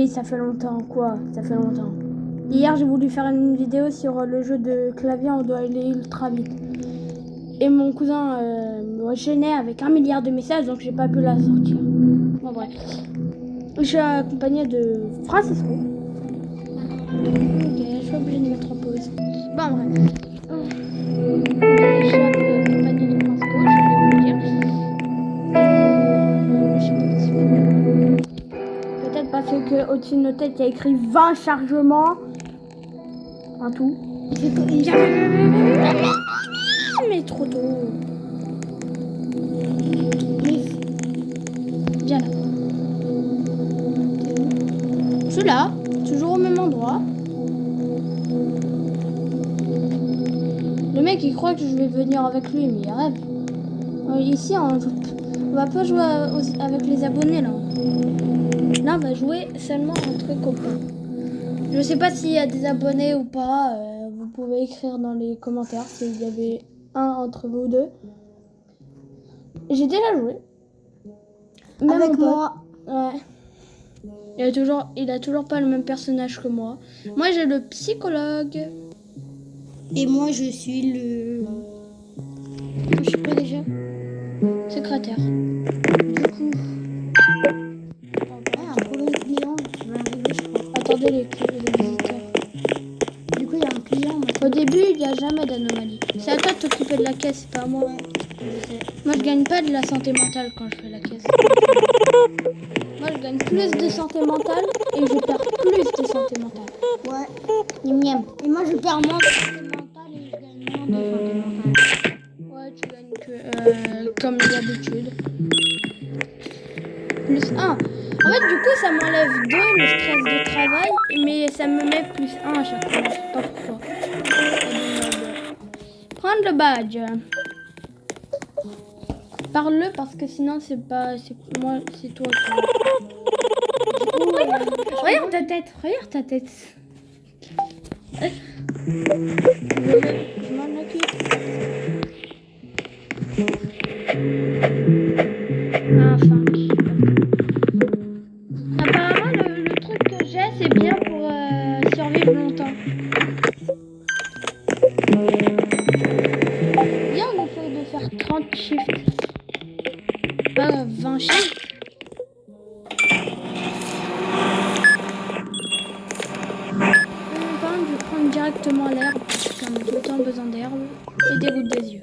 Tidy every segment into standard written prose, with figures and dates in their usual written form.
Oui, ça fait longtemps. Quoi? Ça fait longtemps. Hier, j'ai voulu faire une vidéo sur le jeu de clavier, on doit aller ultra vite. Et mon cousin me gênait avec 1 milliard de messages, donc j'ai pas pu la sortir. Bon, bref. Je suis accompagnée de Francisco. Ok, je suis obligée de mettre en pause. Bon, bref. Je suis accompagnée de Francisco, je vais vous le dire. Je sais pas si vous... Peut-être parce que au-dessus de nos têtes, il y a écrit 20 chargements. Un tout. Mais trop tôt. Viens là. Je suis là, toujours au même endroit. Le mec il croit que je vais venir avec lui, mais il rêve. Ici on va pas jouer avec les abonnés là. Là on va jouer seulement entre copains. Je sais pas s'il y a des abonnés ou pas. Vous pouvez écrire dans les commentaires s'il y avait un entre vous deux. J'ai déjà joué. Même avec moi. Ouais. Il a toujours pas le même personnage que moi. Moi j'ai le psychologue. Et moi je suis le... Je suis pas déjà secrétaire. Du coup... un problème client qui va arriver, je crois. Attendez les visiteurs. Du coup il y a un client. Au début il n'y a jamais d'anomalie. C'est à toi de t'occuper de la caisse, c'est pas à moi. Ouais, je sais. Moi je gagne pas de la santé mentale quand je fais la caisse. Moi je gagne plus de santé mentale et je perds plus de santé mentale. Ouais. Miam. Et moi je perds moins de santé mentale et je gagne moins de santé mentale. Ouais, tu gagnes que comme d'habitude. Plus 1. En fait, du coup, ça m'enlève 2 le stress de travail, mais ça me met plus 1 à chaque fois. Je sais pas pourquoi. Prendre le badge. Parle-le parce que sinon c'est pas... C'est moi, c'est toi qui... Regarde ta tête, regarde ta tête. Je m'en occupe. Enfin. Apparemment, le truc que j'ai, c'est bien pour survivre longtemps. Viens, on essaye de faire 30 shifts. Pas 20 shifts. Par exemple, je vais prendre directement l'herbe, parce qu'on a tout le temps besoin d'herbe, et des gouttes des yeux.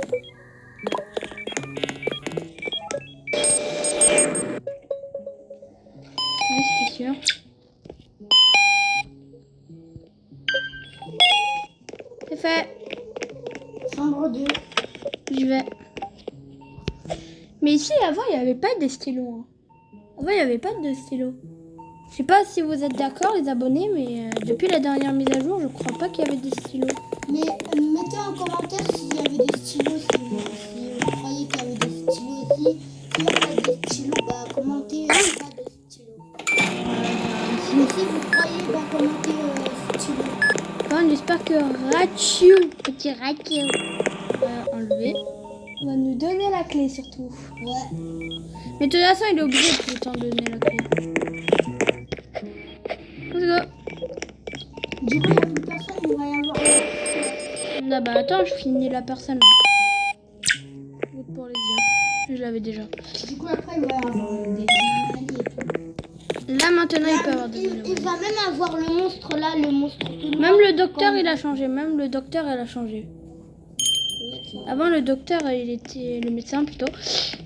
Ouais, c'était sûr. C'est fait. Chambre 2. J'y vais. Mais ici, avant, il n'y avait pas de stylos. Hein. Avant, il n'y avait pas de stylos. Je sais pas si vous êtes d'accord, les abonnés, mais depuis la dernière mise à jour, je crois pas qu'il y avait des stylos. Mais mettez en commentaire s'il y avait des stylos, si vous croyez qu'il y avait des stylos aussi. Si il n'y a pas de stylos, bah commentez pas de stylos. Mais si vous croyez, bah commentez stylos. Bon, j'espère que Ratio, petit Ratio, va enlever. On va nous donner la clé surtout. Ouais. Mais de toute façon, il est obligé de tout le temps donner la clé. Let's go. Du coup, il n'y a plus personne, il va y avoir... Ah bah attends, je finis la personne. Vote pour les yeux. Je l'avais déjà. Du coup, après, il va y avoir des anomalies et tout. Là, maintenant, il peut y avoir des Il anomalies. va même avoir le monstre là, le monstre tout noir. Même le docteur, il a changé. Même le docteur, il a changé. Avant, le docteur, il était... Le médecin, plutôt.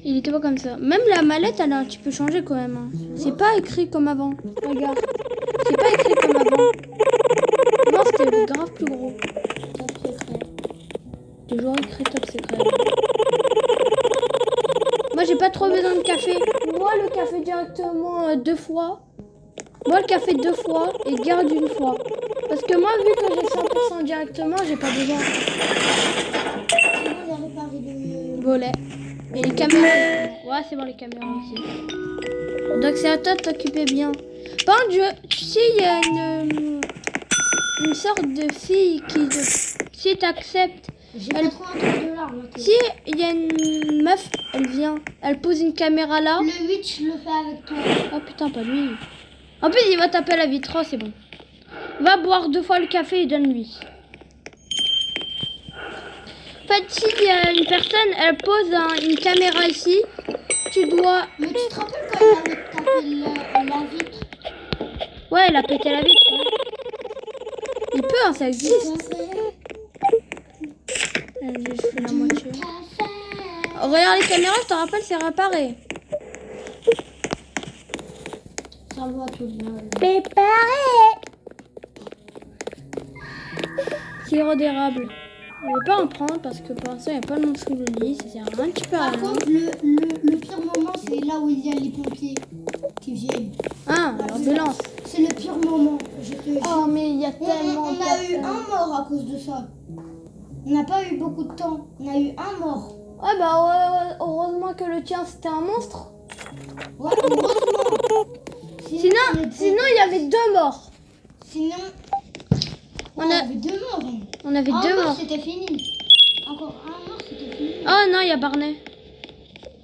Il était pas comme ça. Même la mallette, elle a un petit peu changé quand même. Hein. C'est pas écrit comme avant. Regarde. C'est pas écrit comme avant. Avant, c'était grave plus gros. Top secret. Toujours écrit top secret. Moi, j'ai pas trop besoin de café. Moi, le café directement 2 fois. Moi, le café 2 fois et garde 1 fois. Parce que moi, vu que j'ai 100% directement, j'ai pas besoin. Moi, j'ai réparé le... Volet. Et les caméras. Ouais, c'est bon, les caméras aussi. Donc, c'est à toi de t'occuper bien. Par contre, tu sais, il y a une sorte de fille qui... Si t'acceptes... J'ai 83 $. Si il y a une meuf, elle vient, elle pose une caméra là. Le 8, je le fais avec toi. Oh putain, pas lui. En plus, il va taper la vitre. Oh, c'est bon. Va boire 2 fois le café et donne-lui. En fait, s'il y a une personne, elle pose une caméra ici, tu dois... Mais tu te rappelles quand il avait tapé la vitre? Ouais, il a pété la vitre. Ouais. Il peut, hein, ça existe. J'ai fait la moitié. Oh, regarde les caméras, je te rappelle, c'est réparé. Ça va tout bien. Préparé. Sirop d'érable. Je vais pas en prendre parce que pour l'instant il n'y a pas de monde sous le lit. Ça sert un petit peu à Par rien. contre, le pire moment, c'est là où il y a les pompiers qui viennent. Ah, l'ambulance. C'est le pire moment, je te jure. Oh, mais il y a tellement On a eu un mort à cause de ça. On n'a pas eu beaucoup de temps. On a eu un mort. Ouais, bah ouais, heureusement que le tien c'était un monstre. Ouais, heureusement. Sinon, il y avait 2 morts. Sinon, On on a- avait 2 morts. On avait 2 mort, morts. c'était fini. Encore un mort, c'était fini. Oh non, il y a Barney.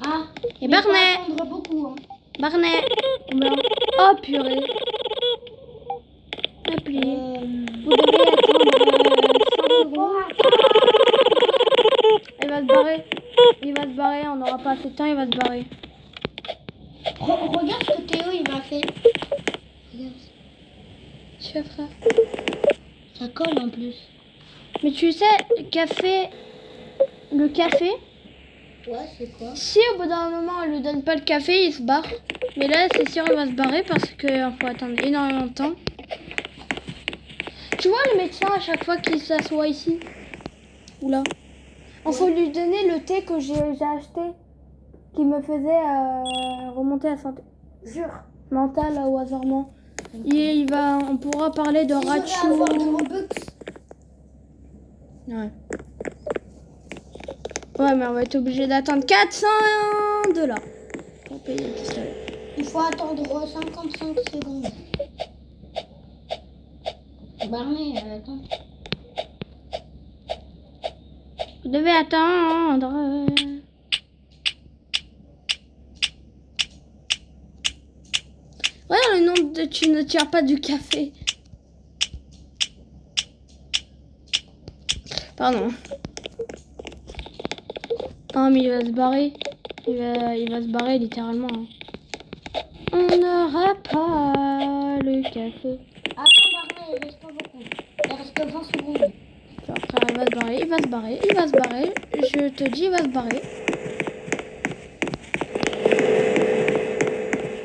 Ah, Et mais faut Barney. attendre beaucoup. Hein. Barney. Blanc. Oh purée. Appuyez. Vous devez attendre 5 secondes. Il va se barrer. Il va se barrer, on n'aura pas assez de temps, il va se barrer. Regarde ce que Théo il m'a fait. Regarde. Tu fais frère. Ça colle en plus. Mais tu sais, le café, Ouais, c'est quoi? si au bout d'un moment on lui donne pas le café, il se barre. Mais là, c'est sûr, il va se barrer parce qu'il faut attendre énormément de temps. Tu vois le médecin à chaque fois qu'il s'assoit ici? Oula. Il faut lui donner le thé que j'ai acheté qui me faisait remonter la santé mentale au hasardement. On pourra parler de Si je vais Rachou. avoir des Robux. Ouais. Ouais, mais on va être obligé d'attendre 400 $. Pour payer le pistolet. Il faut attendre 55 secondes. Barney, attends. Vous devez attendre. Regarde le nom de tu ne tires pas du café. Pardon. Non mais il va se barrer. Il va se barrer littéralement. Hein. On n'aura pas le café. Attends, Barney, il reste pas beaucoup. Il reste 20 secondes. Après il va se barrer, il va se barrer, il va se barrer. Je te dis, il va se barrer.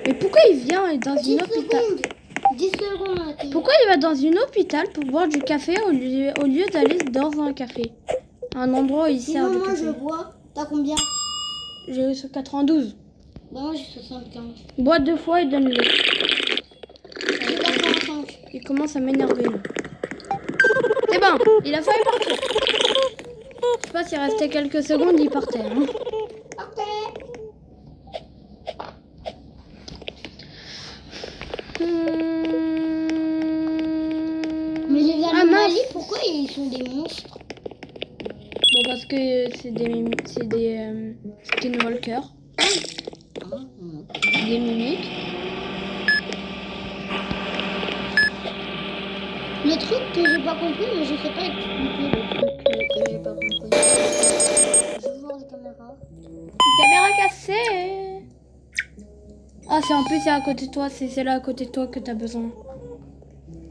Mais pourquoi il vient dans 10 une hôpital? secondes. 10 secondes, Théo. Pourquoi il va dans une hôpital pour boire du café au lieu d'aller dans un café? Un endroit où il sert Sinon, du moi, café. je bois. T'as combien? J'ai 92. Bah, moi, j'ai 75. Bois 2 fois et donne-le. J'ai 85. Il commence à m'énerver. là. C'est bon, il a failli partir. Je sais pas s'il restait quelques secondes, il partait. Hein. Ok. Mais les Ah, anomalies, mince. pourquoi ils sont des monstres? Bon, parce que c'est des skinwalkers. Des mimiques. Le truc que j'ai pas compris, mais je sais pas expliquer le truc que j'ai pas compris. Je veux voir les caméras. Caméra cassée. Ah, c'est en plus c'est à côté de toi, c'est là à côté de toi que t'as besoin.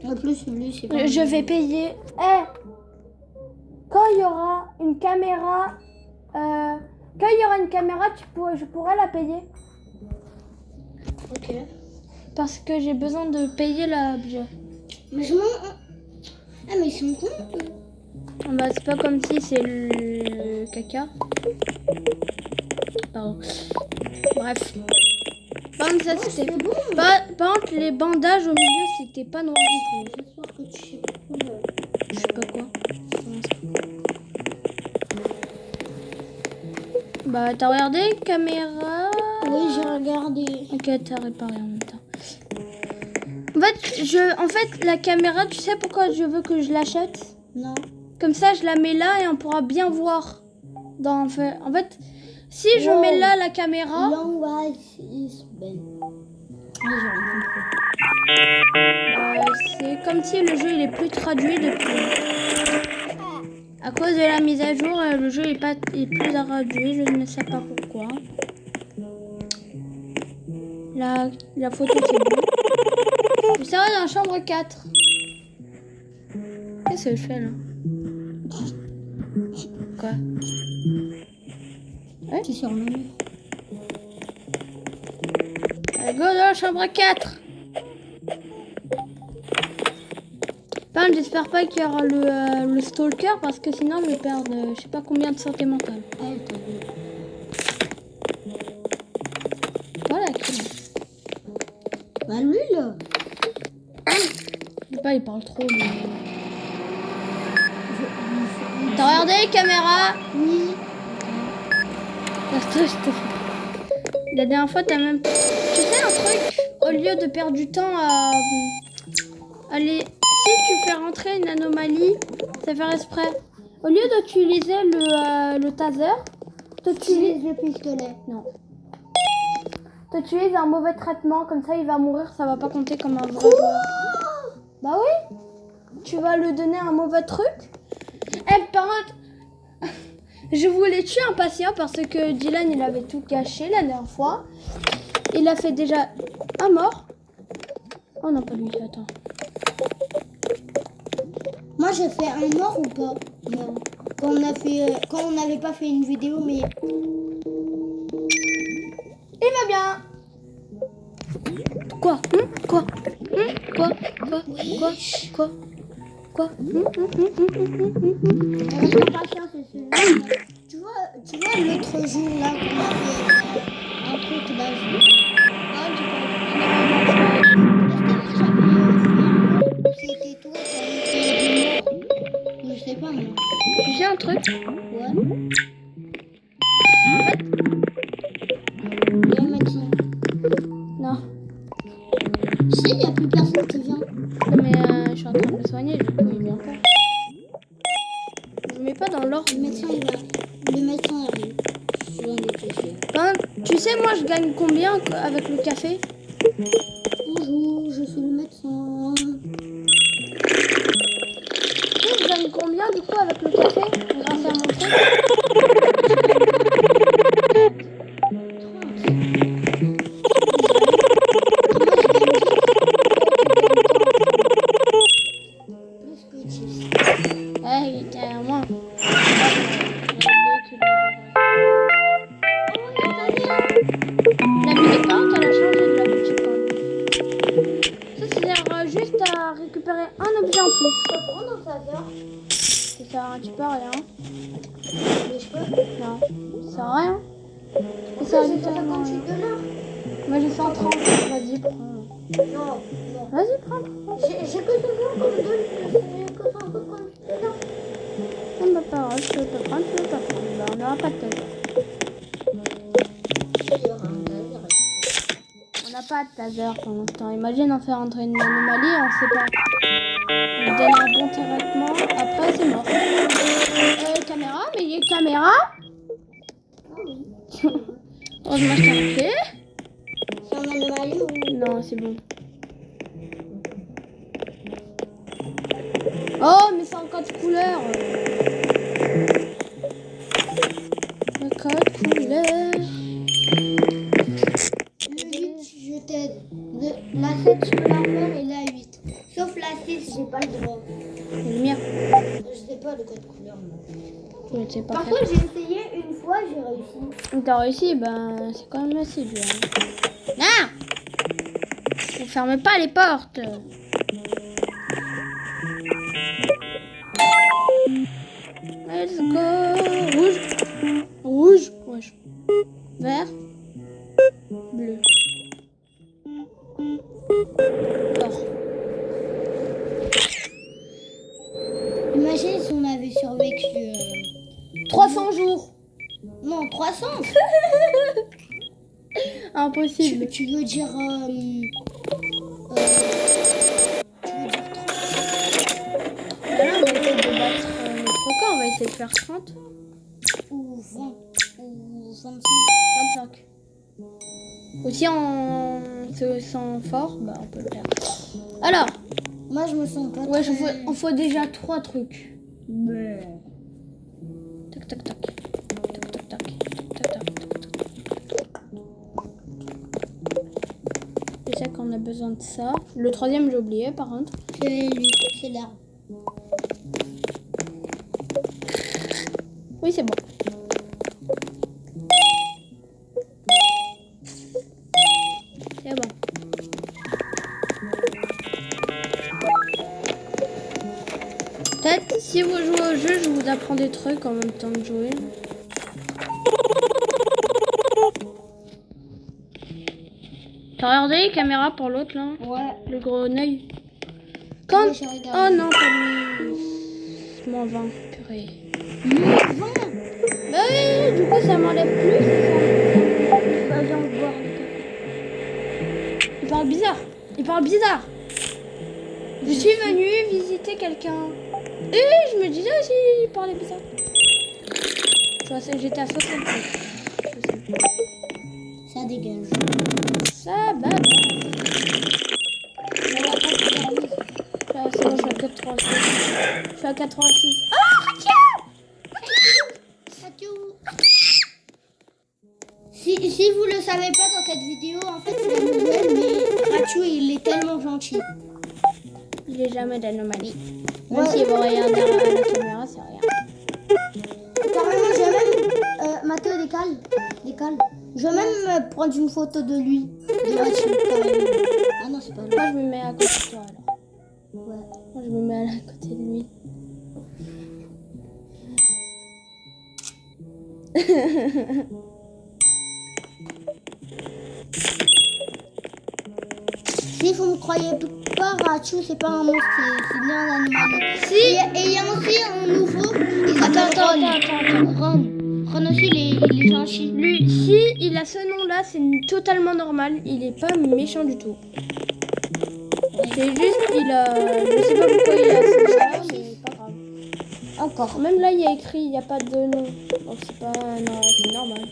En plus, lui, c'est pas. Je vais payer. Quand il y aura une caméra, je pourrai la payer. Ok. Parce que j'ai besoin de payer la budget. Mais je m'en. Ah, mais ils sont cons. eux. Bah, c'est pas comme si c'est le caca. Pardon. Bref. Par contre, ça c'était. C'est bon. Par contre, les bandages au milieu c'était pas noir du tout. J'espère que tu sais pas quoi. Je sais pas quoi. Bah, t'as regardé caméra? Oui, j'ai regardé. Ok, t'as réparé en même temps. En fait, la caméra, tu sais pourquoi je veux que je l'achète? Non. Comme ça, je la mets là et on pourra bien voir. En fait, si je Wow. mets là la caméra, Long white is Ben. C'est comme si le jeu il est plus traduit depuis. À cause de la mise à jour, le jeu est plus traduit. Je ne sais pas pourquoi. La photo c'est bon. Je serai dans la chambre 4. Qu'est-ce que je fais là? Quoi? Ouais? Tu sur le mur. Allez, go dans la chambre 4. Enfin, j'espère pas qu'il y aura le stalker parce que sinon je vais perdre je sais pas combien de santé mentale. Voilà, Bah lui là. Je sais pas, il parle trop. Mais... T'as regardé les caméras? Oui. La dernière fois, t'as même... Tu sais un truc? Au lieu de perdre du temps à... Allez, si tu fais rentrer une anomalie, ça fait exprès. Au lieu d'utiliser le taser, Utilise le pistolet. Non. T'utilises un mauvais traitement, comme ça il va mourir, ça va pas compter comme un vrai joueur. Bah oui. Tu vas lui donner un mauvais truc. Eh, par contre, je voulais tuer un patient parce que Dylan il avait tout caché la dernière fois. Il a fait déjà un mort. Oh non, pas lui, attends. Moi j'ai fait un mort ou pas? Non. Quand on n'avait pas fait une vidéo, mais Il va bien. Quoi? Quoi? Quoi? reste patient, c'est celui-là. Tu vois l'autre jour là qu'on a fait un truc là. C'était toi qui avais fait des morts. Je sais pas moi. Tu sais un truc? Ouais. Il y a un médecin. Non. Si, il n'y a plus personne qui vient. Non mais je suis en train de me soigner, du coup il vient pas. Je mets pas dans l'ordre. Le médecin il va. Le médecin arrive. Je viens de toucher. Hein, tu sais moi je gagne combien avec le café? Bonjour, je suis le médecin. Tu sais je gagne combien du coup avec le café? Grâce à mon truc? Eh, il était à moi. La musique, par contre, elle a changé de la boutique quand même. Ça, c'est juste à récupérer un objet en plus. Tu peux prendre un taser? Ça sert à un petit peu à rien. Mais je peux. Non, ça sert à rien. Ça Ça, sert à j'ai littéralement 58 rien. $. Moi j'ai 130. Vas-y, prends. Non, non. Vas-y, prends. J'ai que 100 comme $. J'ai que 100 comme $. Non, bah, pas grave, tu veux pas prendre, tu veux pas prendre. Bah, on n'aura pas de taser. On n'a pas de taser pour l'instant. Imagine en faire entrer une anomalie, on sait pas. On donne un bon traitement, après c'est mort. Caméra, mais il y a caméra. Heureusement, je t'ai rappelé. C'est un anomalie ou... Non, c'est bon. Oh, mais c'est en code couleur. Le code couleur. Le 8, je t'aide. La 7, je peux la faire et la 8. Sauf la 6, j'ai pas le droit. C'est le mien. Je sais pas le code couleur. Je ne sais pas Par faire. contre, j'ai essayé une fois, j'ai réussi. T'as réussi, ben c'est quand même assez dur. Ah! Vous fermez pas les portes. Let's go. Rouge. Rouge. Rouge. Vert. Bleu. Or. Imagine si on avait survécu 300 jours. Non, 300. Impossible. Tu veux dire... tu veux dire 30. Là, on va essayer de battre notre record. On va essayer de faire 30. Ou 20. Ou 25. 25. Ou si on se sent fort, bah on peut le faire. Alors, Moi, je me sens pas ouais, très... on faut déjà 3 trucs. Mais... Tac, tac, tac. Tac, tac, tac. Tac, tac, tac. Je sais qu'on a besoin de ça. Le troisième, j'ai oublié, par contre. C'est lui, c'est l'arbre. Oui, c'est bon. C'est bon. Peut-être, si vous jouez au jeu, je vous apprends des trucs en même temps de jouer. T'as regardé les caméras pour l'autre, là? Ouais. Le gros œil. Quand... Ouais, j'ai regardé. Oh non, pas lui. Moins 20, purée. Bah oui, du coup, ça m'enlève plus. Ça vient de boire du café. Il parle bizarre. Il parle bizarre. Je suis venue visiter quelqu'un. Et je me disais aussi, il parlait bizarre. J'étais à 65. Ça dégage. Ça, bah. Ah, c'est bon, je suis à 86. Je suis à 86. Ah, Si vous le savez pas dans cette vidéo, en fait c'est la nouvelle, mais Rachou il est tellement gentil. il est jamais d'anomalie. Ouais. Même si vous regardez à la caméra, c'est rien. Carrément, je vais même... Mathéo, décale. Je vais même prendre une photo de lui, de Rachou, carrément. Ah non, c'est pas lui. Moi, je me mets à côté de toi, alors. Ouais. Moi, je me mets à côté de lui. Si vous ne croyez pas, Rachou, c'est pas un monstre, c'est bien un animal. Si. Et il y a aussi un nouveau, il s'appelle Ron. Ron aussi, il est gentil. Lui, si il a ce nom-là, c'est totalement normal. Il est pas méchant du tout. C'est juste, il a... Je sais pas pourquoi il a ce nom-là, mais pas grave. Encore. Même là, il y a écrit, il n'y a pas de nom. Donc c'est pas... Non, c'est normal.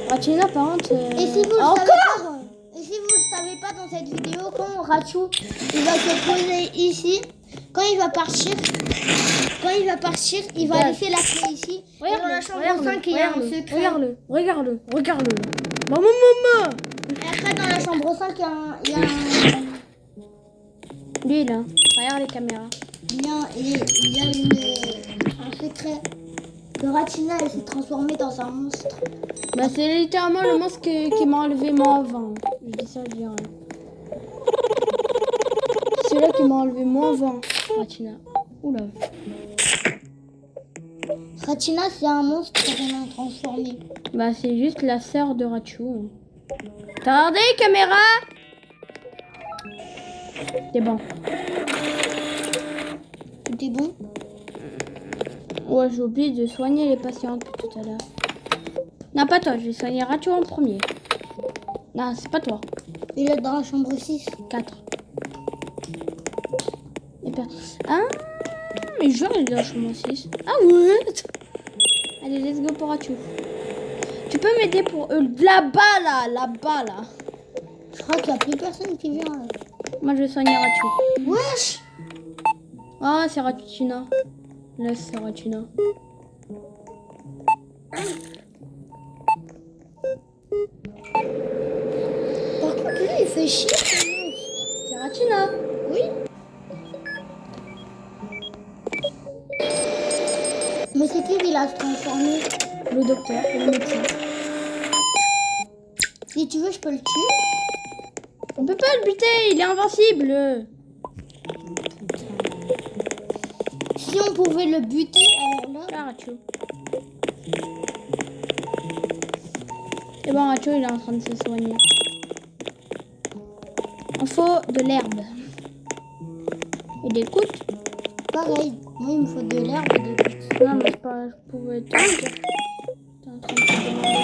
Ratina, par contre... Et si vous le encore savez pas, et si vous le savez pas dans cette vidéo, quand Rachou il va se poser ici, quand il va partir, il va laisser la clé ici. Et dans la chambre 5, il y a un secret. Regarde-le. Maman. Et après, dans la chambre 5, il y a un... Lui, là. Regarde les caméras. Il y a un secret. Que Ratina, elle s'est transformée dans un monstre. Bah, c'est littéralement le monstre qui m'a enlevé moins 20. Je dis ça, je dis rien. C'est celui-là qui m'a enlevé moins 20. Ratina. Oula. Ratina, c'est un monstre qu'elle a transformé. Bah, c'est juste la sœur de Rachou. T'as regardé les caméras? C'est bon. Tout est bon? Ouais, j'ai oublié de soigner les patients depuis tout à l'heure. Non, pas toi, je vais soigner Rachou en premier. Non, c'est pas toi. Il est dans la chambre 6. 4. Ah, mais genre, il est dans la chambre 6. Ah ouais. Allez, let's go pour Rachou. Tu peux m'aider pour là-bas, là. Je crois qu'il n'y a plus personne qui vient là. Moi, je vais soigner Rachou. Wesh! Ah, c'est Ratuna. Là, c'est Ratuna. Par contre, lui, il fait chier. C'est Ratuna. Oui. Mais c'est qui l'a transformé? Le docteur, le médecin. Si tu veux, je peux le tuer. On peut pas le buter, il est invincible. Si on pouvait le buter, alors là... Là, Rachou. Et bon, Rachou, il est en train de se soigner. Il faut de l'herbe. Et des gouttes. Pareil, moi il me faut de l'herbe et des gouttes. Non, mais je pouvais te le dire. T'es en train de te demander.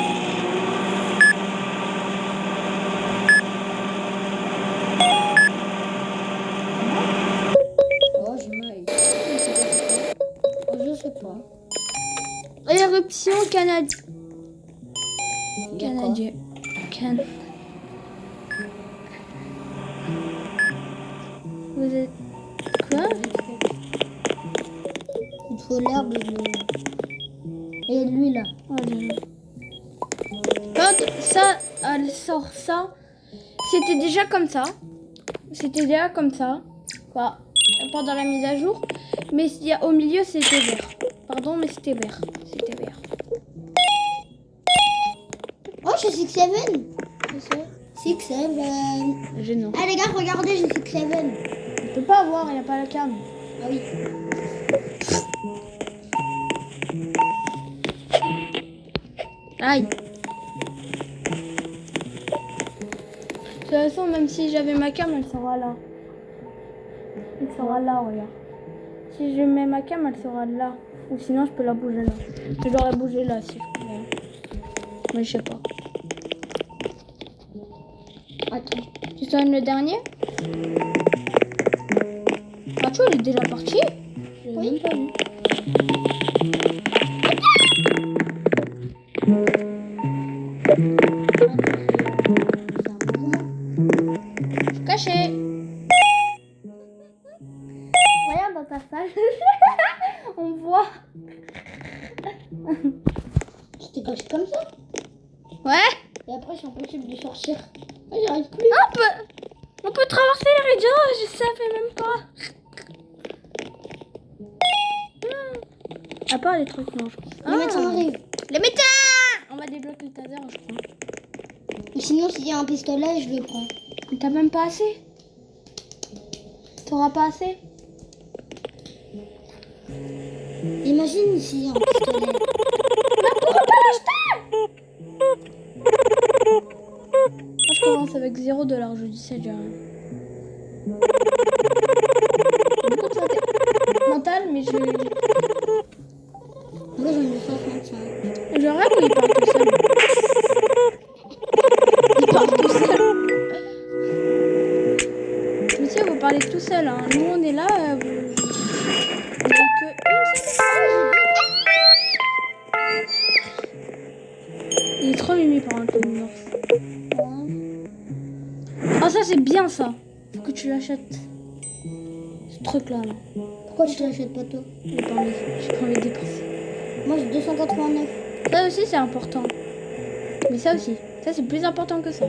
Oh, j'ai mal. Oh, je sais pas. Éruption canadienne. Ken. Vous êtes... Quoi? Il faut l'herbe et lui là. Quand ça, elle sort ça, c'était déjà comme ça. C'était déjà comme ça. Quoi, pendant la mise à jour. Mais au milieu, c'était vert. Pardon, mais c'était vert. C'était vert. Oh, j'ai 6-7. Je sais. 6-7. Gênant. Ah les gars, regardez, j'ai 6-7. On peut pas voir, il n'y a pas la cam. Ah oui. Aïe. De toute façon, même si j'avais ma cam, elle sera là. Elle sera là, regarde. Si je mets ma cam, elle sera là. Ou sinon, je peux la bouger là. Je l'aurais bougé là si je pouvais. Mais je sais pas. Attends. Tu sonnes le dernier? Ah, tu vois, il est déjà parti. Je l'ai même pas vu. Caché. Regarde dans ta salle. On voit. Je t'ai caché comme ça. Ouais. Et après, c'est impossible de sortir. Ah, j'arrive plus. On peut traverser les rideaux. Je savais même pas. À part les trucs, non, je crois. Les médecins arrivent. Les médecins. On va débloquer le taser, je crois. Ou sinon, s'il y a un pistolet, je le prends. Mais t'as même pas assez. T'auras pas assez. Imagine s'il y a un pistolet. Mais on pourra pas l'acheter. Moi, je commence avec $0, je dis ça déjà. Beaucoup de santé mentale, mais je... Moi, j'en ai 65. Je rêve ou il parle tout seul? Il parle tout seul. Mais si, vous parlez tout seul. Hein. Nous, on est là. On est que une. Il est trop mimi par contre, le ours. Oh, ça, c'est bien ça. Faut que tu l'achètes. Ce truc-là. Là. Pourquoi tu te l'achètes pas toi? J'ai pas envie de dépenser. Moi, j'ai 289. Ça aussi, c'est important. Mais ça aussi. Ça, c'est plus important que ça.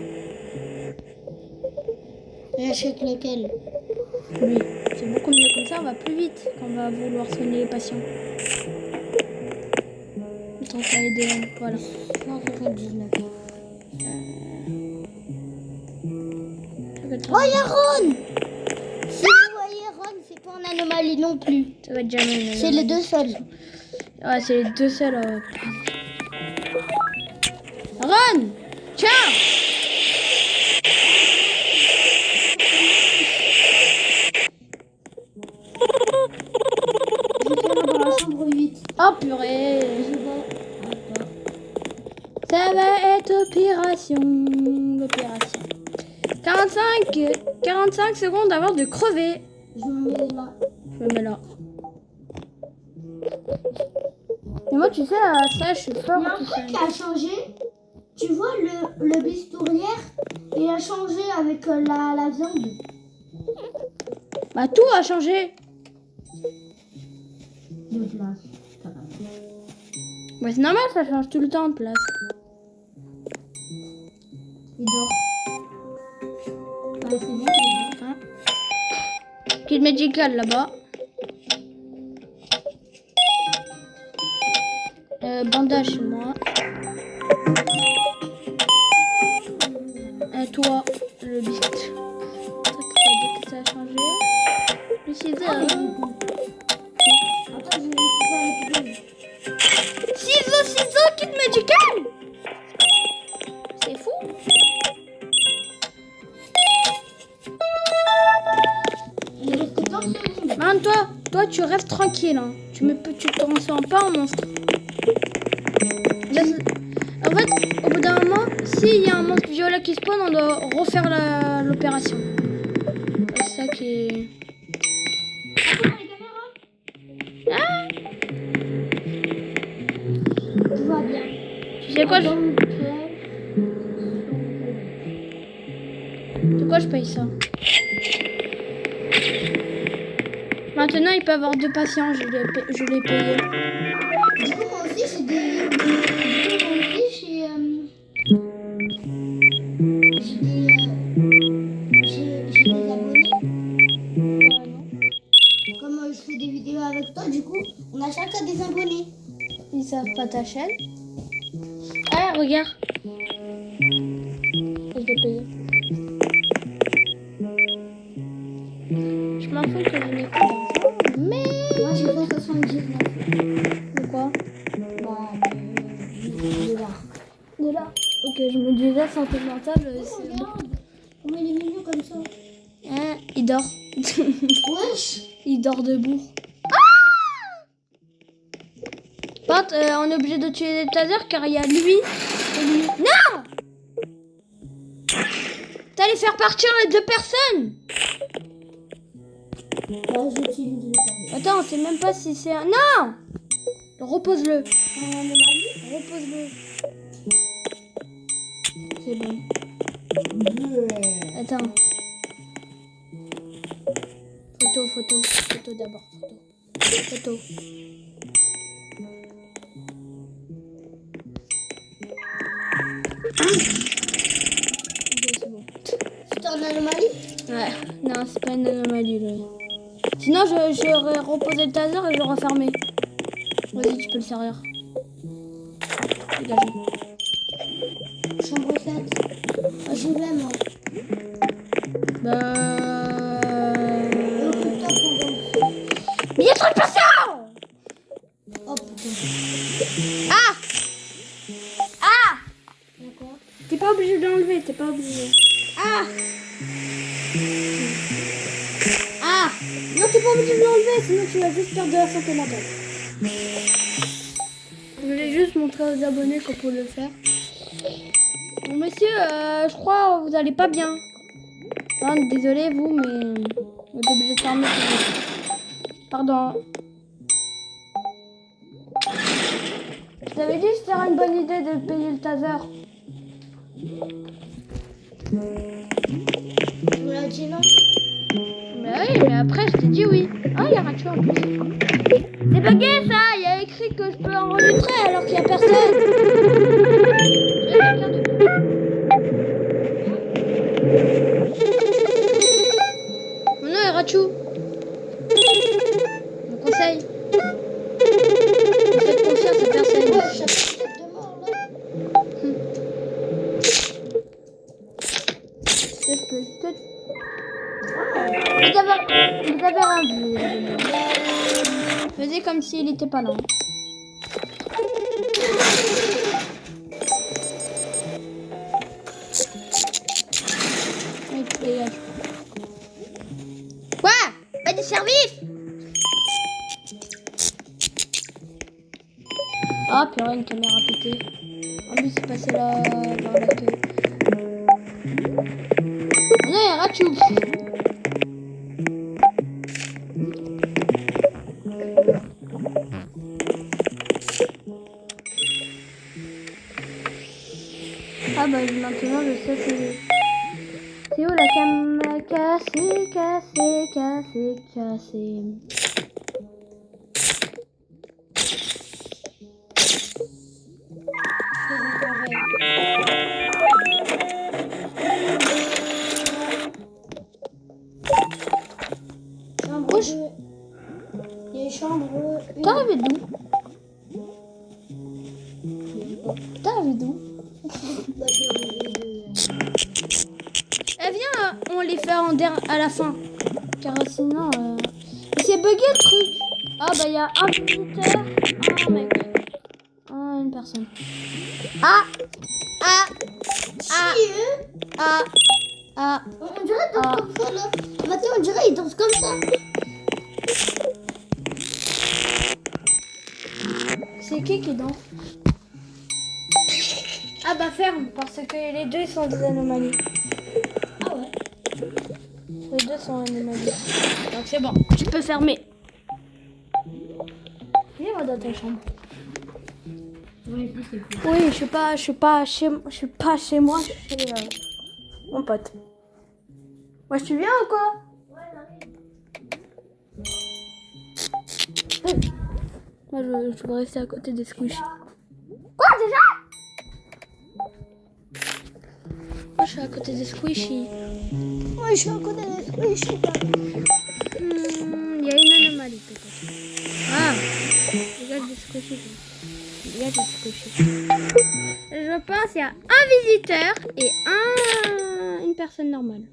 J'achète lequel? Lui, c'est beaucoup mieux comme ça, on va plus vite quand on va vouloir soigner les patients. Attends, ça va aider, voilà. 179. Oh, il y a Ron! Si vous voyez Ron, c'est pas en anomalie non plus. ça va être jamais une... C'est les deux seuls. Ouais, c'est les deux seuls. Ron! Tiens! Je suis dans la chambre 8. Oh purée! Ça va être opération. Opération. 45 secondes avant de crever. Je me mets là. Je me mets là. Et moi, tu sais, ça, je suis fort. Il y a un truc qui a changé. Tu vois, le bistourière, il a changé avec la viande. Bah, tout a changé. De place. Ouais, c'est normal, ça change tout le temps de place. Il dort. Ouais, c'est bien. Hein? Kit médical là-bas. Bandage chez moi. Toi, le biscuit. Ça a changé. Le ciseau. Ciseaux, kit médical. C'est fou. Il reste 14 secondes. Man, toi, tu restes tranquille. Hein. Tu te transformes pas en monstre. En fait, au bout d'un moment, s'il y a un monstre violet qui spawn, on doit refaire l'opération. C'est ça qui est... Ah, Tout va bien. tu sais quoi, Pourquoi je paye ça? Maintenant, il peut avoir de patience, je l'ai payé. Du coup, moi aussi, j'ai des... Du coup, moi aussi, j'ai des abonnés. Comme je fais des vidéos avec toi, du coup, on a chacun des abonnés. Ils savent pas ta chaîne. Ah, regarde. Je l'ai payé. Je m'en fous que je n'ai pas d'argent, mais... Moi, j'ai fait 79. De quoi? Bah, de là. De là. Ok, je me disais santé mentale. Regarde, comment il est mignon comme ça. Hein, il dort. Wesh. Il dort debout. Pat, on est obligé de tuer les tasers car il y a lui et lui. Non! T'allais faire partir les deux personnes. Bah, j'utilise le tarif. Attends, on sait même pas si c'est un... Non! Repose-le. Repose-le. C'est bon. Attends. Photo d'abord. Photo. Ok, c'est bon. C'est en anomalie? Ouais, non, c'est pas une anomalie, lui. Sinon, j'aurais reposé le taser et j'aurais fermé. Vas-y, tu peux le servir. Dégagez. Chambre 7. J'y vais, moi. Mais il y a trop de personnes! Oh putain. Ah! D'accord. T'es pas obligé de l'enlever, t'es pas obligé. Ah! Non, t'es pas obligé de l'enlever, sinon tu vas juste perdre de la santé mentale. Je voulais juste montrer aux abonnés qu'on peut le faire. Bon, monsieur, je crois que vous allez pas bien. Hein, désolé vous, mais vous êtes obligé de fermer. Pardon. Je t'avais dit que c'était une bonne idée de payer le taser. Tu me l'as dit non? Mais oui, mais après je t'ai dit oui. Ah, il y a Ratio en plus. C'est bugué ça, il y a écrit que je peux enregistrer alors qu'il n'y a personne. Il y a quelqu'un de... Mon nom est Ratio. Je conseille. Faites confiance à personne. Ouais, j'ai pas de mort là. Vous avez rendu. Faisais comme s'il n'était pas là. Quoi? Pas du service? Ah, purée, une caméra pétée. En plus, c'est passé là par la queue. Oh non, il y a Ratchou. Ah bah maintenant je sais c'est où la cam cassée. chambre 2. Il y a une chambre 1. T'es arrivé d'où? T'es arrivé d'où? Bah, je suis arrivée de... Eh viens, on les fait à la fin. Car sinon... C'est bugué le truc. Ah bah il y a un visiteur, un mec. Une personne. On dirait qu'il danse comme ça là. Mathieu, on dirait qu'il danse comme ça. C'est qui danse? Ah bah ferme, parce que les deux sont des anomalies. Ah ouais. Les deux sont anomalies. Donc c'est bon, tu peux fermer. Viens dans ta chambre. Oui, c'est cool. Oui, je suis pas chez moi, je suis chez mon pote. Moi, je te viens ou quoi? Moi, je veux rester à côté des squishies. Quoi, déjà? Moi, je suis à côté des squishies. Moi, je suis à côté des squishies. Il y a une anomalie, peut-être. Ah, dégage des squishies. Dégage des squishies. Je pense qu'il y a un visiteur et une personne normale.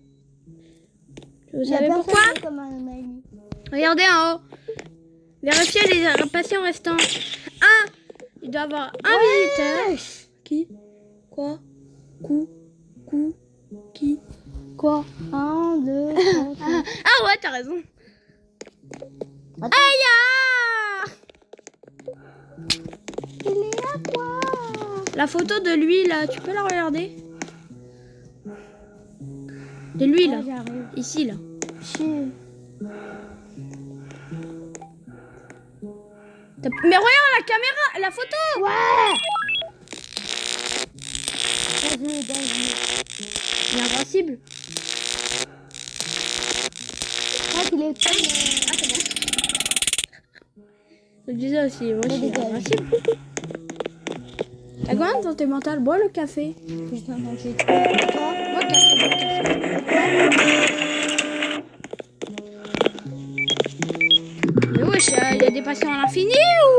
Vous savez pourquoi? Comme un anomalie. Regardez en haut. Vérifiez les patients restants. Il doit y avoir un visiteur. Qui? Quoi? Qui? Quoi? 1, 2, 3. Ah ouais, t'as raison. Attends. Aïe! Il est à quoi? La photo de lui là, tu peux la regarder? De lui là. J'arrive. Ici là. Mais regarde la caméra, la photo. Ouais. Il est invincible. Je crois qu'il est comme... Ah c'est bon. Je disais aussi, moi je suis invincible. T'as combien de santé mentale? Bois le café. Putain, non, j'ai... Bois le café, bois le café. Mais wesh, il y a des patients à l'infini ou...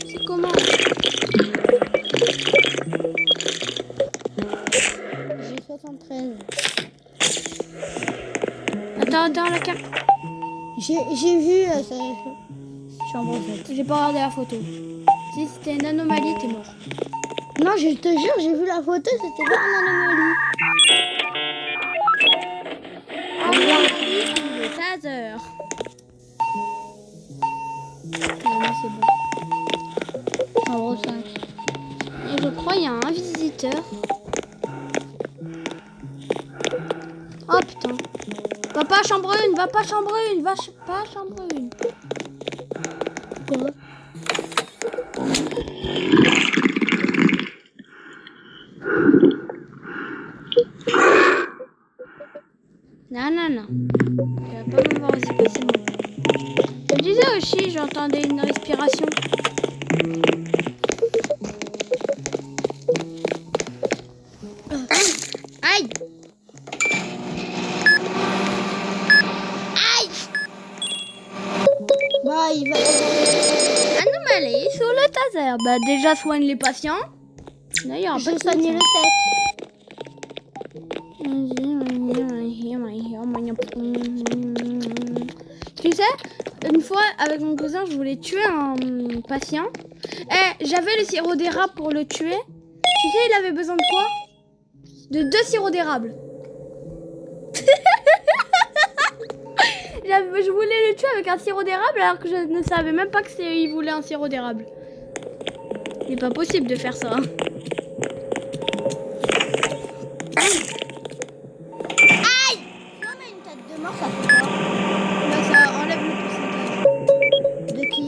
C'est comment? J'ai 73. Attends, la carte. J'ai vu ça. Chambre 7. J'ai pas regardé la photo. Si c'était une anomalie, t'es mort. Non, je te jure, j'ai vu la photo, c'était pas une anomalie. Le taser. Non, c'est bon. Chambre 5. Et je crois qu'il y a un visiteur. Oh putain. Va pas à chambre 1, va pas à chambre 1, va pas à chambre 1. Quoi? Non. Tu vas pas me voir aussi facilement. Je me disais aussi, j'entendais une respiration. Aïe! Bah, il va... Anomalie sur le taser. Bah déjà soigne les patients. Là, il y aura pas Je de soigne le 7. Tu sais, une fois avec mon cousin, je voulais tuer un patient. J'avais le sirop d'érable pour le tuer. Tu sais, il avait besoin de quoi? De 2 sirops d'érable. Je voulais le tuer avec un sirop d'érable alors que je ne savais même pas qu'il voulait un sirop d'érable. C'est pas possible de faire ça. Non, mais une tête de mort, ça fait quoi? Bah ça enlève le pourcentage. De qui?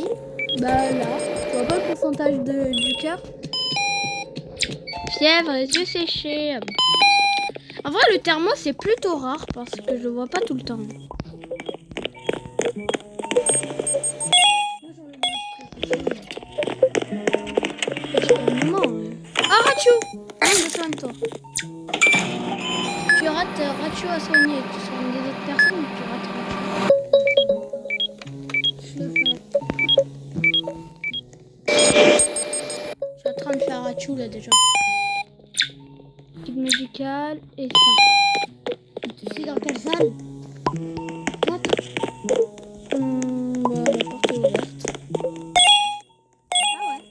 Bah là, tu vois pas le pourcentage du cœur? Fièvre, les yeux séchés. En vrai, le thermo c'est plutôt rare parce que je le vois pas tout le temps. Ah, Rachou! Soigne-toi. Tu rates Rachou à soigner. Tu soignes des autres personnes, mais tu rates Rachou. Je le fais. Je suis en train de faire Rachou là déjà. Guide médical et ça. Tu sais dans quelle salle? 4. Bah, la porte est ouverte. Ah ouais.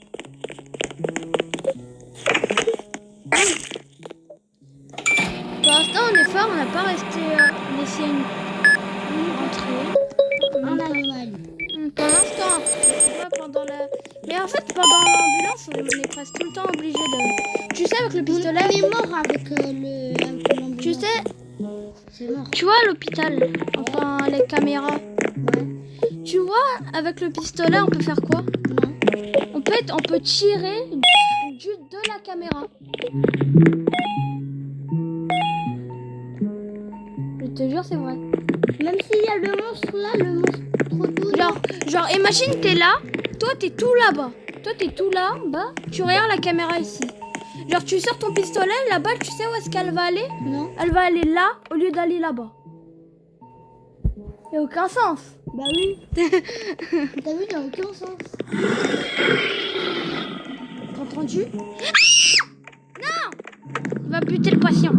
Pour l'instant, on est fort, on n'a pas resté laissé une entrée. Un anomalie. Pour l'instant, pas pendant la... Mais en fait, pendant l'ambulance, on est presque tout le temps obligé de... Tu sais, avec le pistolet... On est mort avec l'ambulance. Tu sais, C'est mort. tu vois l'hôpital, enfin les caméras. Ouais. Tu vois, avec le pistolet, on peut faire quoi? Non. On peut tirer de la caméra. te jure, c'est vrai. Même s'il y a le monstre là, le monstre trop doux. Genre, imagine, t'es là, toi, t'es tout là-bas. Toi, t'es tout là-bas, tu regardes la caméra ici. Genre, tu sors ton pistolet, la balle, tu sais où est-ce qu'elle va aller? Non. Elle va aller là, au lieu d'aller là-bas. Y a aucun sens. Bah oui. T'as vu, dans aucun sens. T'as entendu? Non! Il va buter le patient.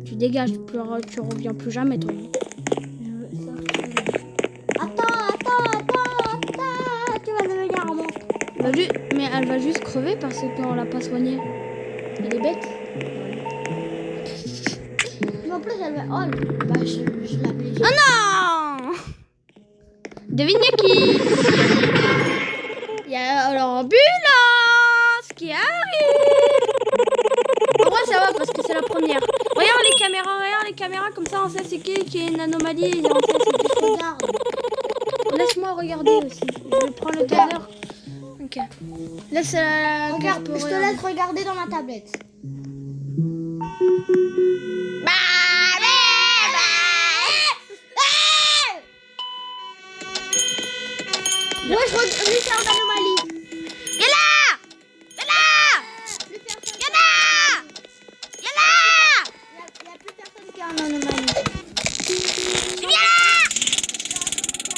Tu dégages, tu reviens plus jamais, toi. Attends, tu vas devenir un monstre. Mais elle va juste crever parce qu'on l'a pas soignée. Elle est bête. Mais en plus, elle va... Oh, bah je l'avais dit. Oh non! Devine qui? Il y a l'ambulance qui arrive. En vrai, ça va parce que c'est la première. Regarde les caméras, comme ça on sait c'est qui est une anomalie et on sait c'est qui. Regarde. Laisse-moi regarder aussi. Je vais prendre le taser. Ok. Laisse la... Regarde, je te laisse regarder dans ma tablette. Ouais, je regarde d'anomalie. Viens là! Viens là! Plus personne. Viens là! Viens là! Il y a plus personne qui est en anomalie. Viens là!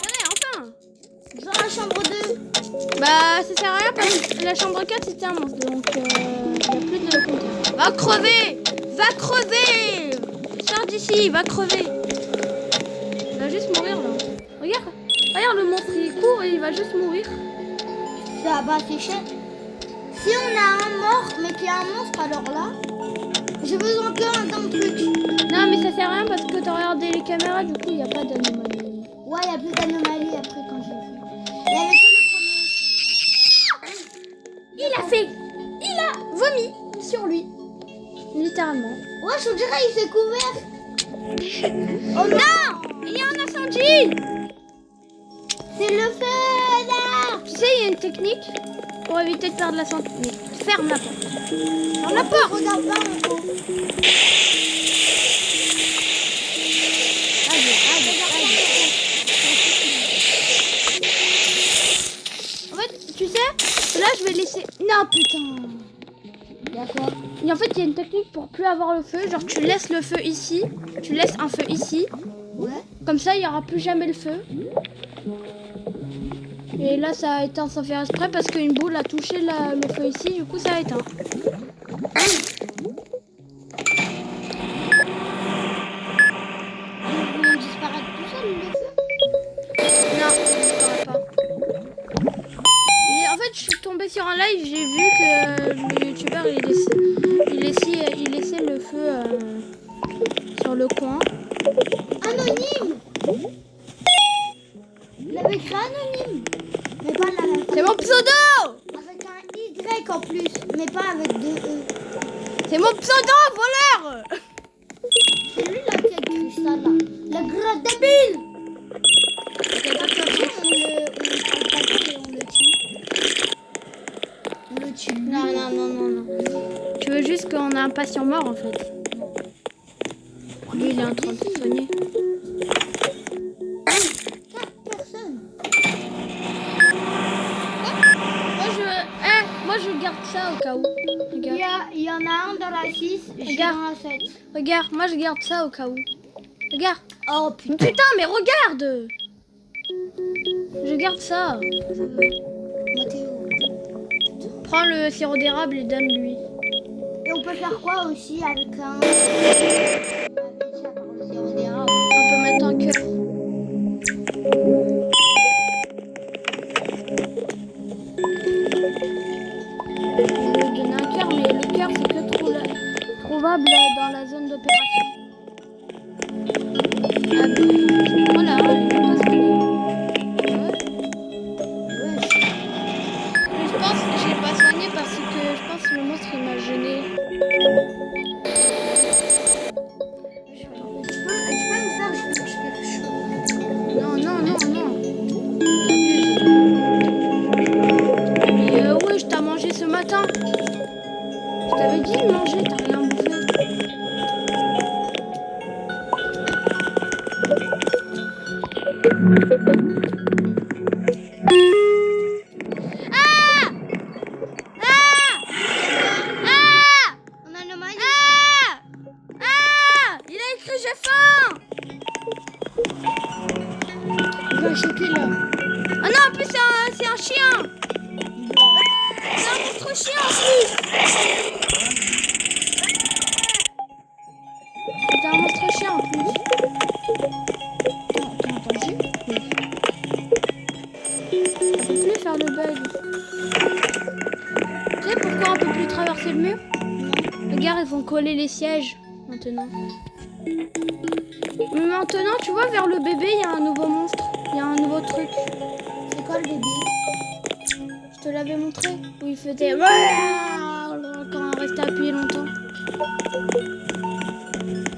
Ouais, enfin! Dans la chambre 2. Bah, ça sert à rien parce que la chambre 4 c'était un monstre, donc il n'y a plus de compteur. Va crever! Va crever! Sors d'ici, va crever! Il va juste mourir là. Regarde le monstre, il court et il va juste mourir. Ça bah c'est cher. Si on a un mort mais qu'il y a un monstre, alors là, j'ai besoin d'un truc. Non, mais ça sert à rien parce que t'as regardé les caméras, du coup il n'y a pas d'anomalie. Ouais, il y a plus d'anomalie après quand j'ai vu. Il y avait que le premier. Il a vomi sur lui. Littéralement. Ouais, je dirais il s'est couvert. Oh non! Il y a un incendie! C'est le feu là. Tu sais, il y a une technique pour éviter de perdre la santé. Mais ferme la porte. Ferme la porte! Regarde pas en haut. En fait, tu sais, là je vais laisser... Non, putain! Il y a quoi? Et en fait, il y a une technique pour plus avoir le feu. Genre, tu laisses le feu ici. Tu laisses un feu ici. Ouais. Comme ça, il n'y aura plus jamais le feu. Et là, ça a éteint sans faire exprès parce qu'une boule a touché le feu ici. Du coup, ça a éteint. Ils vont disparaître tout seul le feu. Non, ça ne pas. En fait, je suis tombée sur un live, j'ai vu que le youtubeur il laissait le feu sur le coin. Anonyme. Il avait écrit anonyme. Mais pas la... C'est mon pseudo! Avec un Y en plus, mais pas avec deux E. C'est mon pseudo, voleur! C'est lui là qui a écrit ça là. Le gros débile. On le tue. Non. Tu veux juste qu'on a un patient mort en fait. Lui, il est en train de se soigner. 4 personnes. Moi je garde ça au cas où. Regarde. Il y en a un dans la 6, je suis Regarde. dans la 7. Regarde, moi je garde ça au cas où. Regarde. Oh putain. Putain, mais regarde! Je garde ça. Mathéo. Prends le sirop d'érable et donne-lui. Et on peut faire quoi aussi avec un... On peut mettre un cœur. On peut donner un cœur, mais le cœur c'est que trouvable dans la zone d'opération. Ah ben, voilà, elle est pas soignée. Mais je pense que je l'ai pas soigné parce que je pense que le monstre il m'a gêné. Tu peux me faire quelque chose? Non. T'abuses. Ah! Ah! Ah! On a le mal. Ah! Ah! Il a écrit j'ai faim! On va choquer là. Ah non, en plus c'est un chien! C'est un monstre chien en plus! C'est un monstre chien en plus. T'as entendu? On peut plus faire le bug. Tu sais pourquoi on peut plus traverser le mur? Regarde, ils vont coller les sièges maintenant. Mais maintenant, tu vois, vers le bébé, il y a un nouveau monstre. Il y a un nouveau truc. C'est quoi le bébé? Je te l'avais montré. Où il faisait... Quand on restait appuyé longtemps.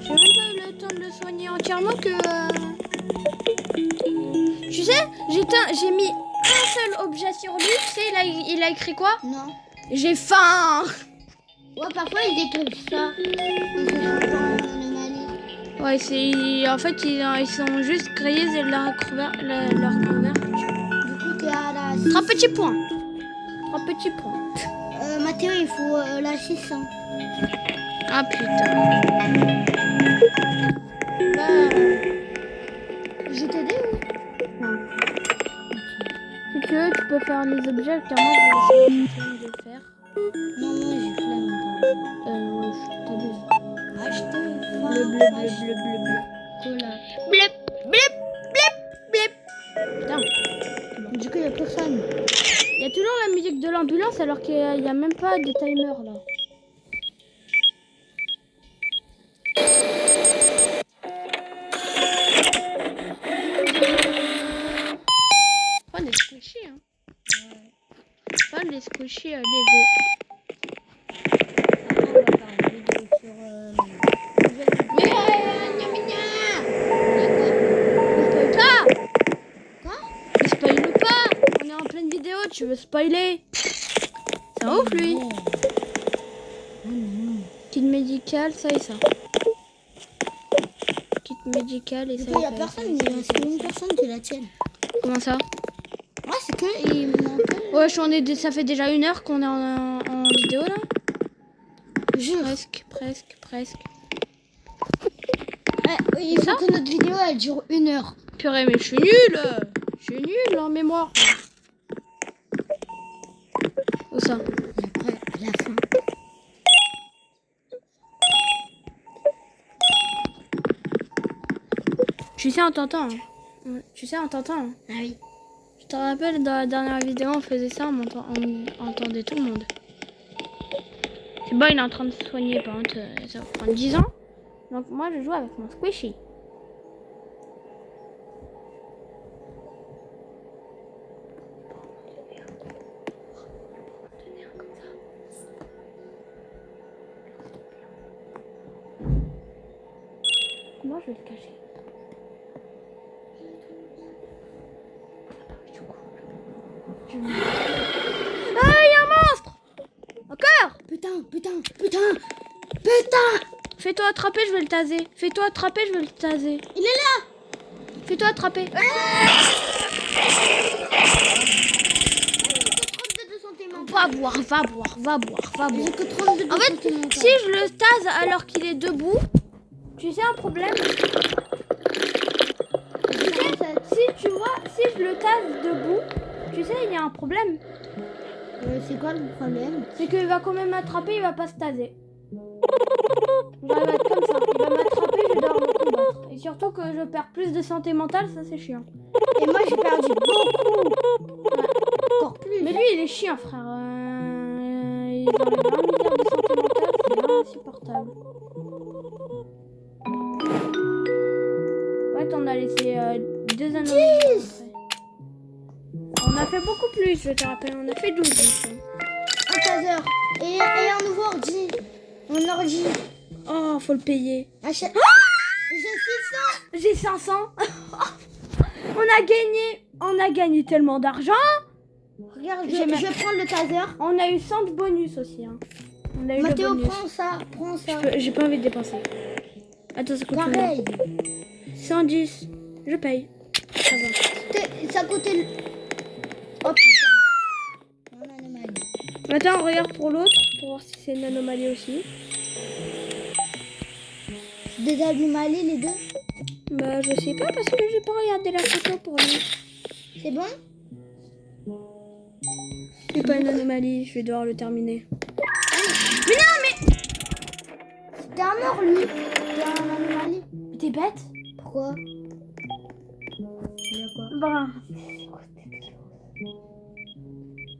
J'ai même pas eu le temps de le soigner entièrement que... Tu sais, j'ai mis un seul objet sur lui. Tu sais, il a écrit quoi? Non. J'ai faim. Ouais, parfois ils écrivent ça. Ils se font pas en anomalie. Ouais, en fait, ils sont juste grillés et leur couverture. Du coup, t'es à la 3 petits points. 3 petits points. Mathéo, il faut la 600. Ah putain. Je t'aide ou? Non. Si tu veux, tu peux faire les objets car moi je vais essayer de le faire. Non, moi j'ai flemme. Ouais, je t'abuse. Acheter Bleu, bleu, bleu, bleu, bleu, bleu. Cola. Blip, blip, blip, blip. Putain. Du coup, il n'y a personne. Il y a toujours la musique de l'ambulance alors qu'il n'y a même pas de timer là. Pas des squishies, hein. Pas des squishies Lego. Après, on va faire une vidéo sur. Mais spoil pas. Quoi? Mais spoil pas. On est en pleine vidéo, tu veux spoiler? C'est un ouf lui. Kit médical, ça et ça. Kit médical et ça. Il n'y a personne, il y a une personne qui la tienne. Comment ça? Ouais, c'est que il manque. Ouais, ça fait déjà 1 heure qu'on est en vidéo là. Jure. Presque. Ouais, il faut que notre vidéo elle dure 1 heure. Purée, mais je suis nulle. Je suis nulle en mémoire. Où ça? Et après, à la fin. Tu sais, on t'entend. Hein. Ouais, tu sais, on t'entend. Hein. Ah oui. Je te rappelle, dans la dernière vidéo, on faisait ça, on entendait tout le monde. C'est bon, il est en train de se soigner, par contre, ça va prendre 10 ans. Donc moi, je joue avec mon squishy. Comment je vais le cacher? Ah, il y a un monstre! Encore! Putain. Fais-toi attraper, je vais le taser. Fais-toi attraper, je vais le taser. Il est là. Fais-toi attraper. Va boire. J'ai que 32 En fait, si je le tase alors qu'il est debout, tu sais un problème? Si tu vois, si je le tase debout, tu sais, il y a un problème. C'est quoi le problème? C'est qu'il va quand même m'attraper, il va pas se taser. Genre, il va être comme ça. Il va m'attraper, je vais devoir me combattre. Et surtout que je perds plus de santé mentale, ça c'est chiant. Et moi j'ai perdu beaucoup. Encore plus. Mais lui, il est chiant, frère. Il enlève 1 milliard de santé mentale, c'est insupportable. Ouais, t'en as laissé 2 anneaux. On a fait beaucoup plus, je te rappelle. On a fait 12. Un taser. Et un nouveau ordi. Un ordi. Oh, faut le payer. Achète. J'ai 600. J'ai 500. On a gagné tellement d'argent. Regarde, je vais prendre le taser. On a eu 100 de bonus aussi. Hein. On a eu Mathéo, le bonus. prends ça. J'ai pas envie de dépenser. Attends, ça coûte Pareil. combien? 110. Je paye. Ça va. C'est à côté. Oh putain. Une anomalie. Attends, on regarde pour l'autre, pour voir si c'est une anomalie aussi. C'est des anomalies les deux. Bah, je sais pas parce que j'ai pas regardé la photo pour lui. C'est bon? C'est pas une anomalie, je vais devoir le terminer. Mais non, mais C'était un mort lui. C'était un anomalie. t'es bête. Pourquoi? Il y a quoi? Bah,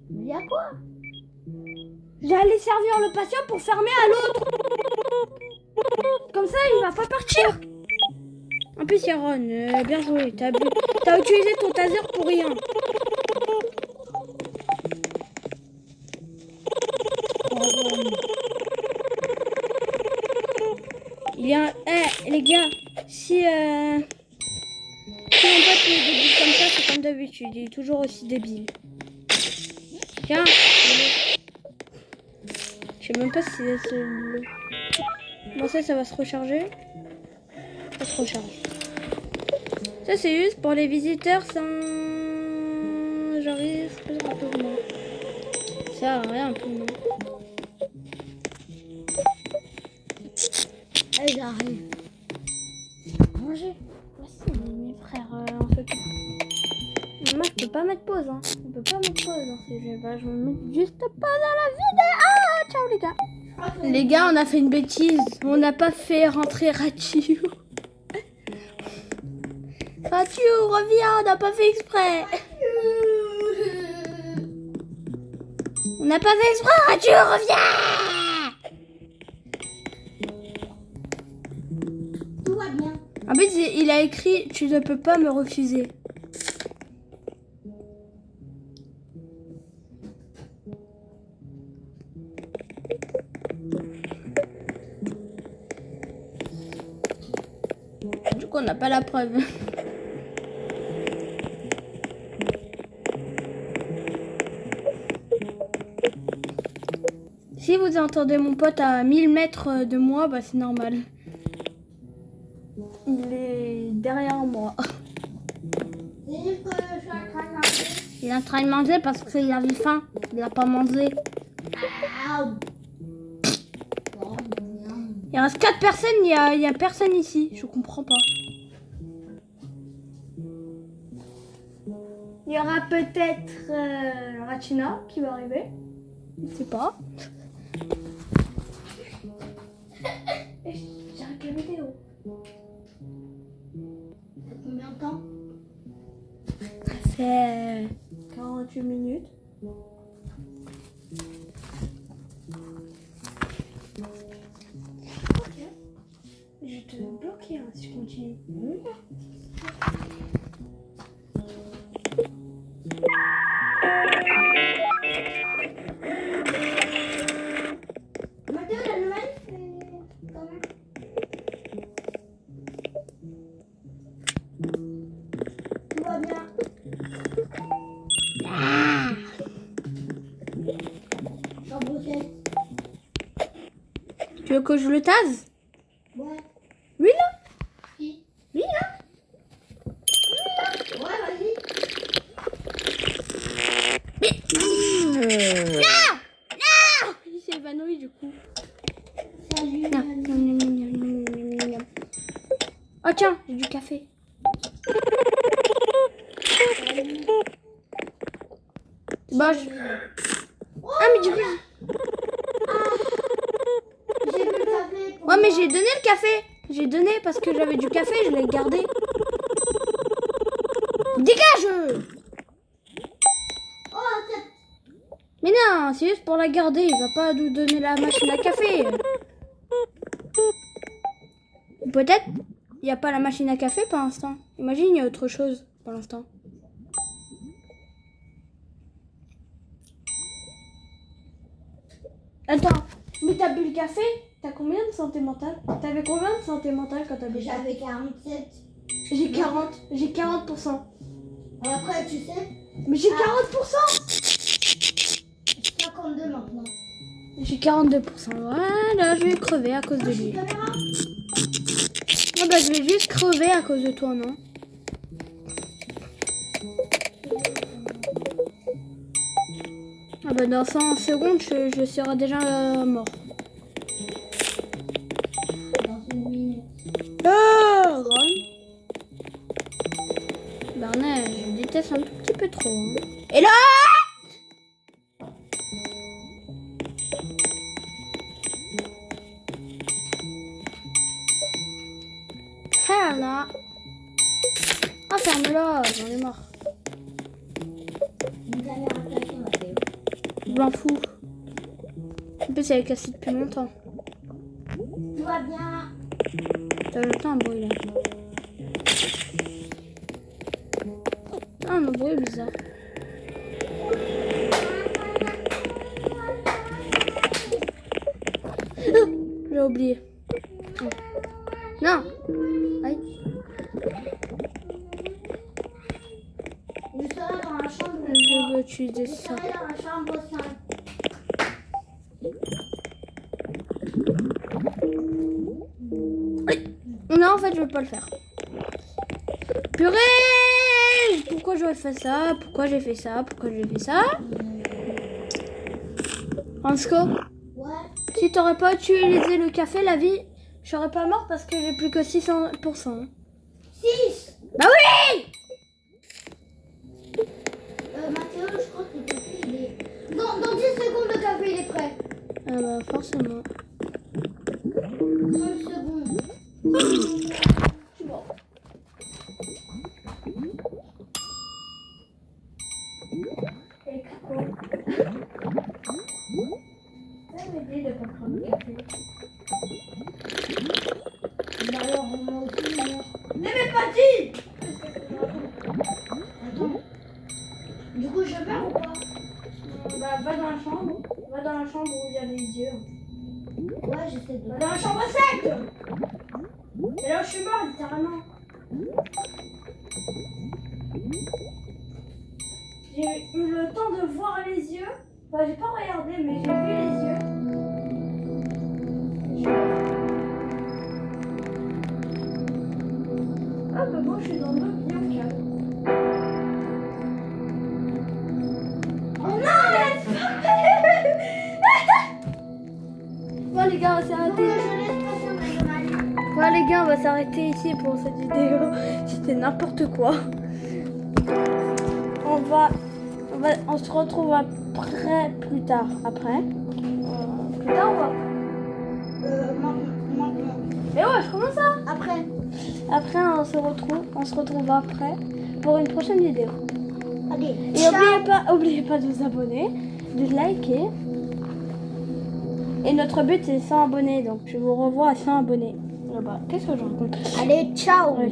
Il y a quoi? j'allais servir le patient pour fermer à l'autre. Comme ça, il va pas partir. En plus, Yaron, bien joué. T'as utilisé ton taser pour rien. Il y a... Eh, les gars, si mon pote il est débile comme ça, c'est comme d'habitude. Il est toujours aussi débile. Tiens. Je sais même pas si c'est le... Bon, ça va se recharger. Ça se recharge. Ça, c'est juste pour les visiteurs sans... J'arrive un peu moins. Ça sert à rien un peu moins. Allez, j'arrive. Manger. Voici mes frères, on s'occupe. Moi, je peux pas mettre pause, hein. On peut pas mettre pause dans ces jeux. Bah, je vais mettre juste pause à la vidéo. Ah, ciao les gars. Les gars, on a fait une bêtise. On n'a pas fait rentrer Ratiu. Ratiu, reviens, on n'a pas fait exprès. On n'a pas fait exprès, Ratiu, reviens. Tout va bien. En plus, il a écrit « Tu ne peux pas me refuser ». Du coup, on n'a pas la preuve. Si vous entendez mon pote à 1000 mètres de moi, bah c'est normal. Il est derrière moi. C'est juste que je suis en train de manger. Il est en train de manger parce qu'il avait faim. Il n'a pas mangé. Il reste 4 personnes, il y a personne ici. Je comprends pas. Il y aura peut-être Ratina qui va arriver. Je sais pas. J'arrête la vidéo. Combien de temps? Ça fait 48 minutes. Ok. Je vais te bloquer hein, si je continue. Mathéo, la nouvelle, c'est quand même. Tout va bien. Dans vos têtes. Tu veux que je le tase? Ouais. Lui là? Qui? Lui là? Ouais, vas-y. Non! Non! Il s'est évanoui du coup. Salut. Oh tiens, j'ai du café. Bah, ah mais du coup... J'ai bu le café. Ouais mais j'ai donné le café. J'ai donné parce que j'avais du café, je l'ai gardé. Dégage! Oh, c'est... Mais non, c'est juste pour la garder. Il va pas nous donner la machine à café. Peut-être il n'y a pas la machine à café pour l'instant. Imagine, il y a autre chose pour l'instant. Attends, mais t'as bu le café? T'as combien de santé mentale? T'avais combien de santé mentale quand t'as bu le café? J'avais 47. J'ai 40. J'ai 40%. Après, tu sais, Mais j'ai 40%! 52 maintenant. J'ai 42%. Voilà, je vais crever à cause de lui. Caméra. Ah bah je vais juste crever à cause de toi, non? Bah, dans 100 secondes, je serai déjà mort. Dans une minute. Ah, Ron. Barnet, je déteste un tout petit peu trop. Hein. Et là ah là. Ah, ferme-la, j'en ai marre. Une caméra cachée, Mathéo. Je m'en fous. En plus, elle est cassée depuis longtemps. Tout va bien. T'as le temps, un bruit là. Ah, un bruit est bizarre. J'ai oublié. Oh. Non. Aïe. Je serai dans la chambre. Je veux utiliser Je ça. serai dans la chambre 5. Non, en fait, je veux pas le faire. Purée! Pourquoi j'aurais fait ça? Pourquoi j'ai fait ça? Pourquoi j'ai fait ça? Ansco, Ouais. si t'aurais pas utilisé le café, la vie, je serais pas mort parce que j'ai plus que 600%. 6. Bah oui! Mathéo, je crois que le café, il est... Dans 10 secondes, le café, il est prêt. Ah bah forcément. 30 secondes. Je suis mort. Et Coco. Ça m'aider de pas prendre le café. Bah alors, moi aussi, moi. N'aimez pas dit! Attends. Du coup, je meurs ou pas? Bah va dans la chambre. Va dans la chambre où il y a les yeux. Ouais, j'essaie de... Va dans la chambre 7! Et là où je suis mort littéralement. J'ai eu le temps de voir les yeux. Enfin, j'ai pas regardé, mais j'ai vu les yeux. Ah bah moi je suis dans le bien calme. Oh non, laisse Bon les gars, on va s'arrêter. Je laisse passer un animal. Bon les gars, on va s'arrêter ici pour cette vidéo. C'était n'importe quoi. On se retrouve après, plus tard. Après. Plus tard ou après? Maintenant. Mais ouais, je commence ça. Après. Après, on se retrouve après pour une prochaine vidéo. Allez, Et ciao. oubliez pas de vous abonner, de liker. Et notre but c'est 100 abonnés, donc je vous revois à 100 abonnés. Là-bas. Qu'est-ce que je raconte? Allez, ciao. Ouais,